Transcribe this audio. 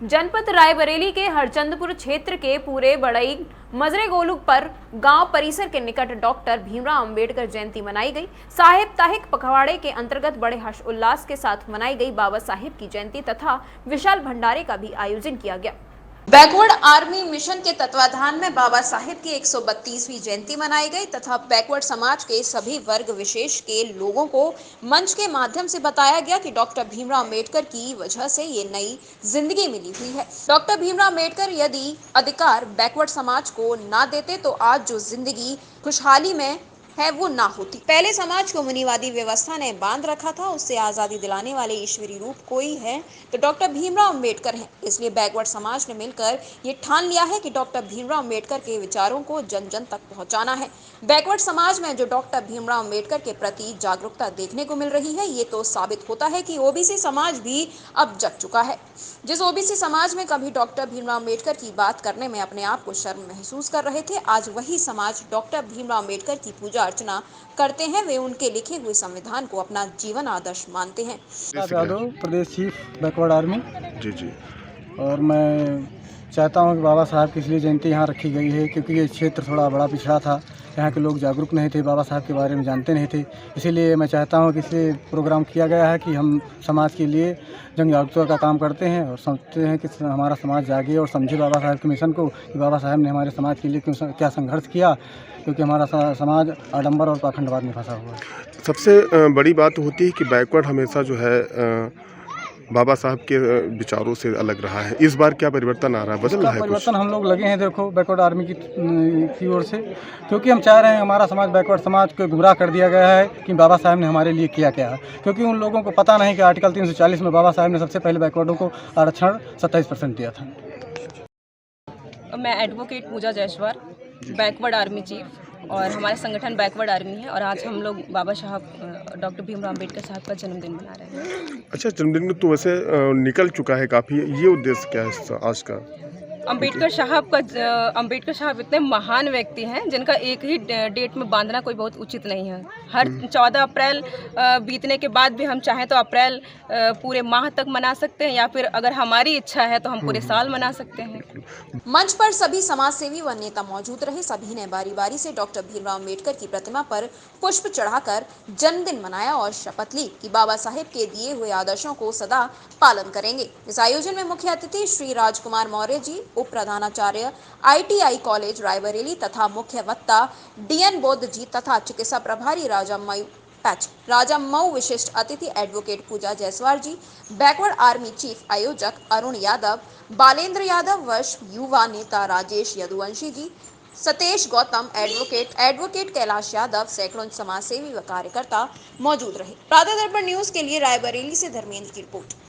जनपद रायबरेली के हरचंदपुर क्षेत्र के पूरे बड़ई मजरे गोलू पर गांव परिसर के निकट डॉक्टर भीमराव अंबेडकर जयंती मनाई गई। साहिब पखवाड़े के अंतर्गत बड़े हर्ष उल्लास के साथ मनाई गई बाबा साहेब की जयंती तथा विशाल भंडारे का भी आयोजन किया गया। बैकवर्ड आर्मी मिशन के तत्वाधान में बाबा साहेब की 132वीं जयंती मनाई गई तथा बैकवर्ड समाज के सभी वर्ग विशेष के लोगों को मंच के माध्यम से बताया गया कि डॉक्टर भीमराव अंबेडकर की वजह से ये नई जिंदगी मिली हुई है। डॉक्टर भीमराव अंबेडकर यदि अधिकार बैकवर्ड समाज को ना देते तो आज जो जिंदगी खुशहाली में है वो ना होती। पहले समाज को मुनिवादी व्यवस्था ने बांध रखा था, उससे आजादी दिलाने वाले ईश्वरी रूप कोई है तो डॉक्टर भीमराव अंबेडकर हैं। इसलिए बैकवर्ड समाज ने मिलकर ये ठान लिया है कि डॉक्टर भीमराव अंबेडकर के विचारों को जन जन तक पहुंचाना है। बैकवर्ड समाज में जो डॉक्टर भीमराव अंबेडकर के प्रति जागरूकता देखने को मिल रही है, ये तो साबित होता है कि ओबीसी समाज भी अब जग चुका है। जिस ओबीसी समाज में कभी डॉक्टर भीमराव अंबेडकर की बात करने में अपने आप को शर्म महसूस कर रहे थे, आज वही समाज डॉक्टर भीमराव अंबेडकर की पूजा अर्चना करते हैं। वे उनके लिखे हुए संविधान को अपना जीवन आदर्श मानते हैं। यादव, प्रदेश चीफ बैकवर्ड आर्मी। जी। और मैं चाहता हूं कि बाबा साहब की इसलिए जयंती यहाँ रखी गई है क्योंकि ये क्षेत्र थोड़ा बड़ा पिछड़ा था। यहाँ के लोग जागरूक नहीं थे, बाबा साहब के बारे में जानते नहीं थे। इसीलिए मैं चाहता हूँ कि इसलिए प्रोग्राम किया गया है कि हम समाज के लिए जन जागरूकता का काम करते हैं और समझते हैं कि हमारा समाज जागे और समझे बाबा साहब के मिशन को कि बाबा साहब ने हमारे समाज के लिए क्या संघर्ष किया, क्योंकि हमारा समाज आडंबर और पाखंडवाद में फंसा हुआ है। सबसे बड़ी बात होती है कि बैकवर्ड हमेशा जो है बाबा साहब के विचारों से अलग रहा है। इस बार क्या परिवर्तन आ रहा है, बदल रहा है? परिवर्तन हम लोग लगे हैं, देखो बैकवर्ड आर्मी की ओर से, क्योंकि हम चाह रहे हैं हमारा समाज बैकवर्ड समाज को गुमराह कर दिया गया है कि बाबा साहब ने हमारे लिए किया क्या है। क्योंकि उन लोगों को पता नहीं कि आर्टिकल 340 में बाबा साहब ने सबसे पहले बैकवर्डों को आरक्षण 27% दिया था। मैं एडवोकेट पूजा जायसवाल, बैकवर्ड आर्मी चीफ, और हमारा संगठन बैकवर्ड आर्मी है और आज हम लोग बाबा साहब डॉक्टर भीमराव अंबेडकर साहब का जन्मदिन मना रहे हैं। अच्छा, जन्मदिन तो वैसे निकल चुका है काफ़ी, ये उद्देश्य क्या है आज का? अंबेडकर साहब इतने महान व्यक्ति हैं जिनका एक ही डेट में बांधना कोई बहुत उचित नहीं है। हर 14 अप्रैल बीतने के बाद भी हम चाहें तो अप्रैल पूरे माह तक मना सकते हैं या फिर अगर हमारी इच्छा है तो हम पूरे साल मना सकते हैं। मंच पर सभी समाजसेवी व नेता मौजूद रहे। सभी ने बारी बारी से डॉक्टर भीमराव अंबेडकर की प्रतिमा पर पुष्प चढ़ाकर जन्मदिन मनाया और शपथ ली कि बाबा साहेब के दिए हुए आदर्शों को सदा पालन करेंगे। इस आयोजन में मुख्य अतिथि श्री राजकुमार मौर्य जी, उप प्रधानाचार्य ITI कॉलेज रायबरेली तथा मुख्य वक्ता DN बौद्ध जी तथा चिकित्सा प्रभारी राजामऊ, विशिष्ट अतिथि एडवोकेट पूजा जायसवाल जी, बैकवर्ड आर्मी चीफ आयोजक अरुण यादव, बालेंद्र यादव, वर्ष युवा नेता राजेश यदुवंशी जी, सतेश गौतम, एडवोकेट कैलाश यादव, सैकड़ों समाजसेवी व कार्यकर्ता मौजूद रहे। प्रातः दर्पण न्यूज के लिए रायबरेली से धर्मेंद्र की रिपोर्ट।